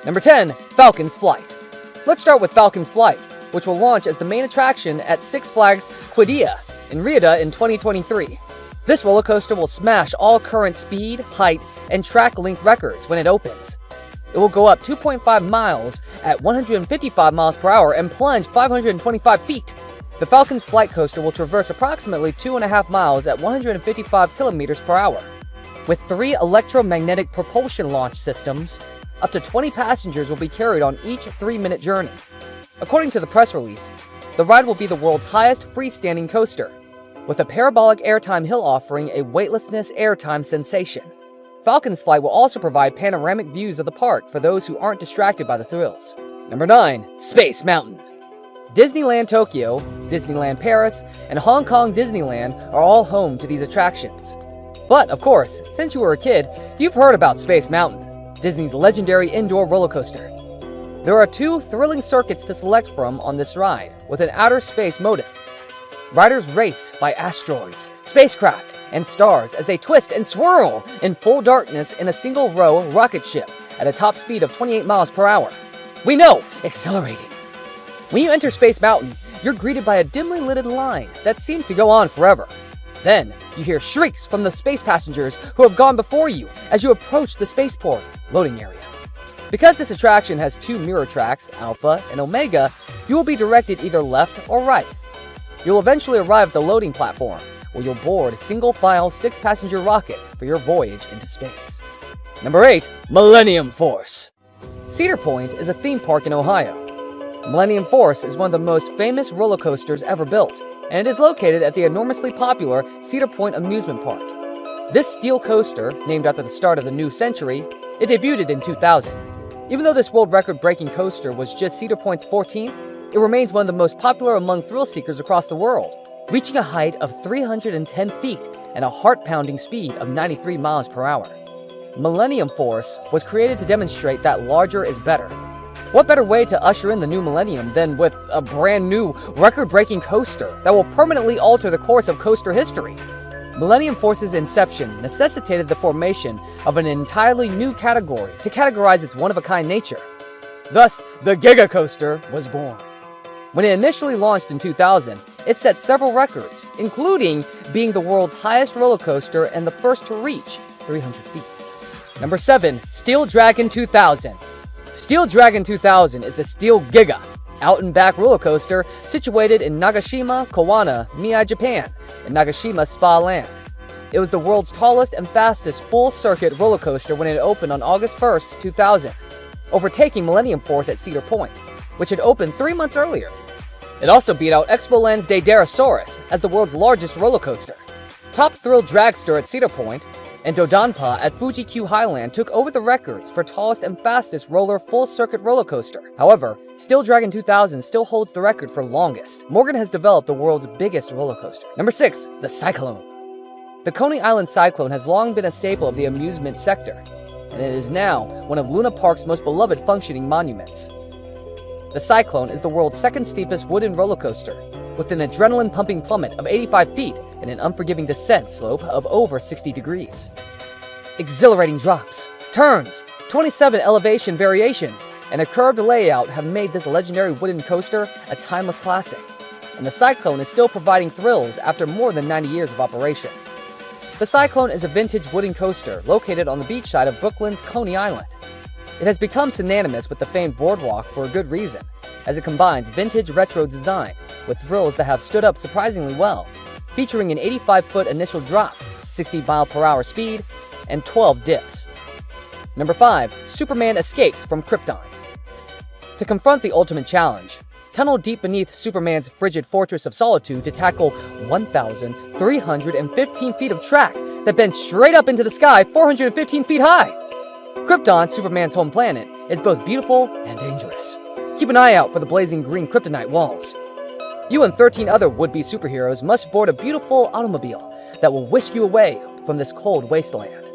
Number 10. Falcons Flight. Let's start with Falcons Flight, which will launch as the main attraction at Six Flags Qiddiya in Riyadh in 2023. This roller coaster will smash all current speed, height, and track length records when it opens. It will go up 2.5 miles at 155 miles per hour and plunge 525 feet. The Falcons Flight coaster will traverse approximately 2.5 miles at 155 kilometers per hour. With 3 electromagnetic propulsion launch systems, up to 20 passengers will be carried on each 3-minute journey. According to the press release, the ride will be the world's highest freestanding coaster, with a parabolic airtime hill offering a weightlessness airtime sensation. Falcons Flight will also provide panoramic views of the park for those who aren't distracted by the thrills. Number 9. Space Mountain. Disneyland Tokyo, Disneyland Paris, and Hong Kong Disneyland are all home to these attractions. But, of course, since you were a kid, you've heard about Space Mountain, Disney's legendary indoor roller coaster. There are 2 thrilling circuits to select from on this ride, with an outer space motive. Riders race by asteroids, spacecraft, and stars as they twist and swirl in full darkness in a single-row rocket ship at a top speed of 28 miles per hour. We know, exhilarating. When you enter Space Mountain, you're greeted by a dimly lit line that seems to go on forever. Then, you hear shrieks from the space passengers who have gone before you as you approach the spaceport loading area. Because this attraction has 2 mirror tracks, Alpha and Omega, you will be directed either left or right. You'll eventually arrive at the loading platform, where you'll board single-file 6-passenger rockets for your voyage into space. Number 8. Millennium Force. Cedar Point is a theme park in Ohio. Millennium Force is one of the most famous roller coasters ever built, and it is located at the enormously popular Cedar Point amusement park. This steel coaster, named after the start of the new century, it debuted in 2000. Even though this world record-breaking coaster was just Cedar Point's 14th, it remains one of the most popular among thrill-seekers across the world, reaching a height of 310 feet and a heart-pounding speed of 93 miles per hour. Millennium Force was created to demonstrate that larger is better. What better way to usher in the new millennium than with a brand new, record-breaking coaster that will permanently alter the course of coaster history? Millennium Force's inception necessitated the formation of an entirely new category to categorize its one-of-a-kind nature. Thus, the Giga Coaster was born. When it initially launched in 2000, it set several records, including being the world's highest roller coaster and the first to reach 300 feet. Number 7. Steel Dragon 2000. Steel Dragon 2000 is a steel giga, out-and-back roller coaster situated in Nagashima, Kawana, Mie, Japan, in Nagashima Spa Land. It was the world's tallest and fastest full-circuit roller coaster when it opened on August 1st, 2000, overtaking Millennium Force at Cedar Point, which had opened 3 months earlier. It also beat out Expoland's Daidarosaurus as the world's largest roller coaster. Top Thrill Dragster at Cedar Point and Dodonpa at Fuji-Q Highland took over the records for tallest and fastest roller full-circuit roller coaster. However, Steel Dragon 2000 still holds the record for longest. Morgan has developed the world's biggest roller coaster. Number 6. The Cyclone. The Coney Island Cyclone has long been a staple of the amusement sector, and it is now one of Luna Park's most beloved functioning monuments. The Cyclone is the world's second steepest wooden roller coaster, with an adrenaline-pumping plummet of 85 feet and an unforgiving descent slope of over 60 degrees. Exhilarating drops, turns, 27 elevation variations, and a curved layout have made this legendary wooden coaster a timeless classic, and the Cyclone is still providing thrills after more than 90 years of operation. The Cyclone is a vintage wooden coaster located on the beachside of Brooklyn's Coney Island. It has become synonymous with the famed boardwalk for a good reason, as it combines vintage retro design with thrills that have stood up surprisingly well, featuring an 85-foot initial drop, 60-mile-per-hour speed, and 12 dips. Number 5. Superman escapes from Krypton. To confront the ultimate challenge, tunnel deep beneath Superman's frigid fortress of solitude to tackle 1,315 feet of track that bends straight up into the sky 415 feet high. Krypton, Superman's home planet, is both beautiful and dangerous. Keep an eye out for the blazing green kryptonite walls. You and 13 other would-be superheroes must board a beautiful automobile that will whisk you away from this cold wasteland.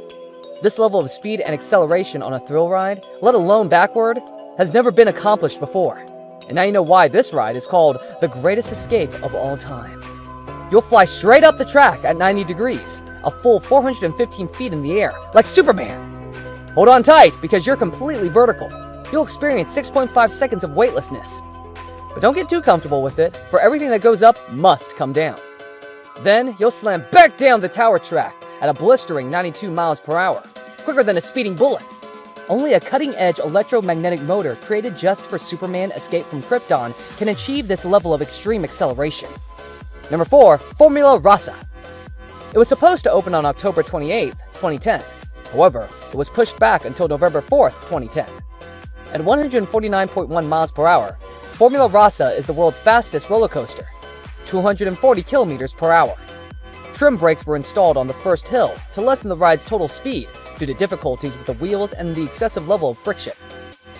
This level of speed and acceleration on a thrill ride, let alone backward, has never been accomplished before. And now you know why this ride is called the greatest escape of all time. You'll fly straight up the track at 90 degrees, a full 415 feet in the air, like Superman. Hold on tight, because you're completely vertical. you'll experience 6.5 seconds of weightlessness. But don't get too comfortable with it, for everything that goes up must come down. Then, you'll slam back down the tower track at a blistering 92 miles per hour, quicker than a speeding bullet. Only a cutting-edge electromagnetic motor created just for Superman escape from Krypton can achieve this level of extreme acceleration. Number 4. Formularasa. It was supposed to open on October 28, 2010. However, it was pushed back until November 4, 2010. At 149.1 miles per hour, Formularasa is the world's fastest roller coaster, 240 kilometers per hour. Trim brakes were installed on the first hill to lessen the ride's total speed due to difficulties with the wheels and the excessive level of friction.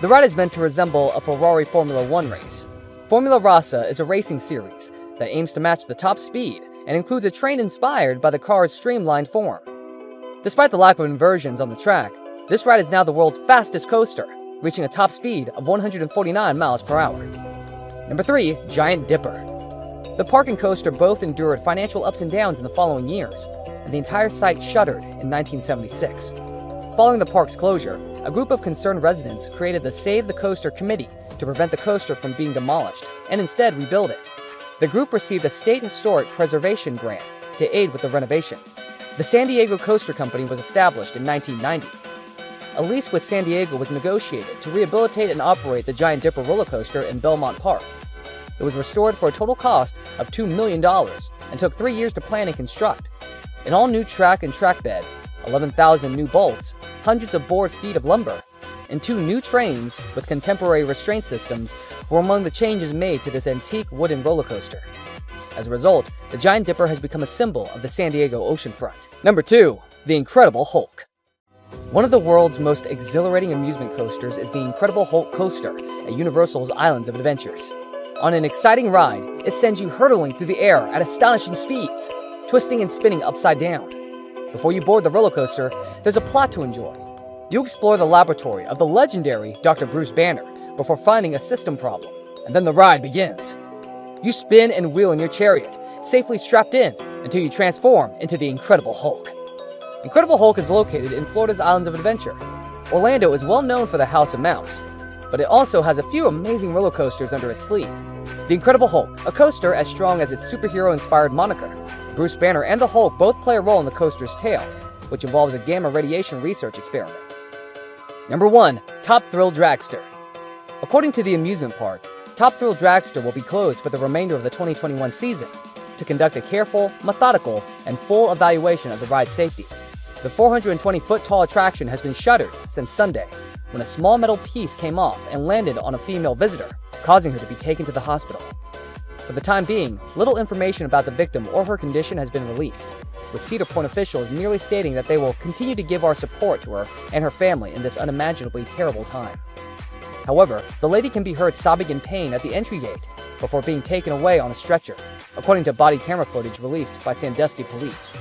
The ride is meant to resemble a Ferrari Formula 1 race. Formularasa is a racing series that aims to match the top speed and includes a train inspired by the car's streamlined form. Despite the lack of inversions on the track, this ride is now the world's fastest coaster, reaching a top speed of 149 miles per hour. Number 3. Giant Dipper. The park and coaster both endured financial ups and downs in the following years, and the entire site shuttered in 1976. Following the park's closure, a group of concerned residents created the Save the Coaster Committee to prevent the coaster from being demolished and instead rebuild it. The group received a state historic preservation grant to aid with the renovation. The San Diego Coaster Company was established in 1990. A lease with San Diego was negotiated to rehabilitate and operate the Giant Dipper roller coaster in Belmont Park. It was restored for a total cost of $2 million and took 3 years to plan and construct. An all-new track and track bed, 11,000 new bolts, hundreds of board feet of lumber, and 2 new trains with contemporary restraint systems were among the changes made to this antique wooden roller coaster. As a result, the Giant Dipper has become a symbol of the San Diego oceanfront. Number 2. The Incredible Hulk. One of the world's most exhilarating amusement coasters is the Incredible Hulk coaster at Universal's Islands of Adventures. On an exciting ride, it sends you hurtling through the air at astonishing speeds, twisting and spinning upside down. Before you board the roller coaster, there's a plot to enjoy. You explore the laboratory of the legendary Dr. Bruce Banner before finding a system problem, and then the ride begins. You spin and wheel in your chariot, safely strapped in, until you transform into the Incredible Hulk. Incredible Hulk is located in Florida's Islands of Adventure. Orlando is well known for the House of Mouse, but it also has a few amazing roller coasters under its sleeve. The Incredible Hulk, a coaster as strong as its superhero-inspired moniker. Bruce Banner and the Hulk both play a role in the coaster's tail, which involves a gamma radiation research experiment. Number 1. Top Thrill Dragster. According to the amusement park, Top Thrill Dragster will be closed for the remainder of the 2021 season to conduct a careful, methodical, and full evaluation of the ride's safety. The 420-foot-tall attraction has been shuttered since Sunday, when a small metal piece came off and landed on a female visitor, causing her to be taken to the hospital. For the time being, little information about the victim or her condition has been released, with Cedar Point officials merely stating that they will continue to give our support to her and her family in this unimaginably terrible time. However, the lady can be heard sobbing in pain at the entry gate before being taken away on a stretcher, according to body camera footage released by Sandusky Police.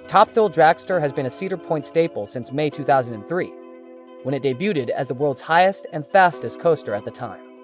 Top Thrill Dragster has been a Cedar Point staple since May 2003, when it debuted as the world's highest and fastest coaster at the time.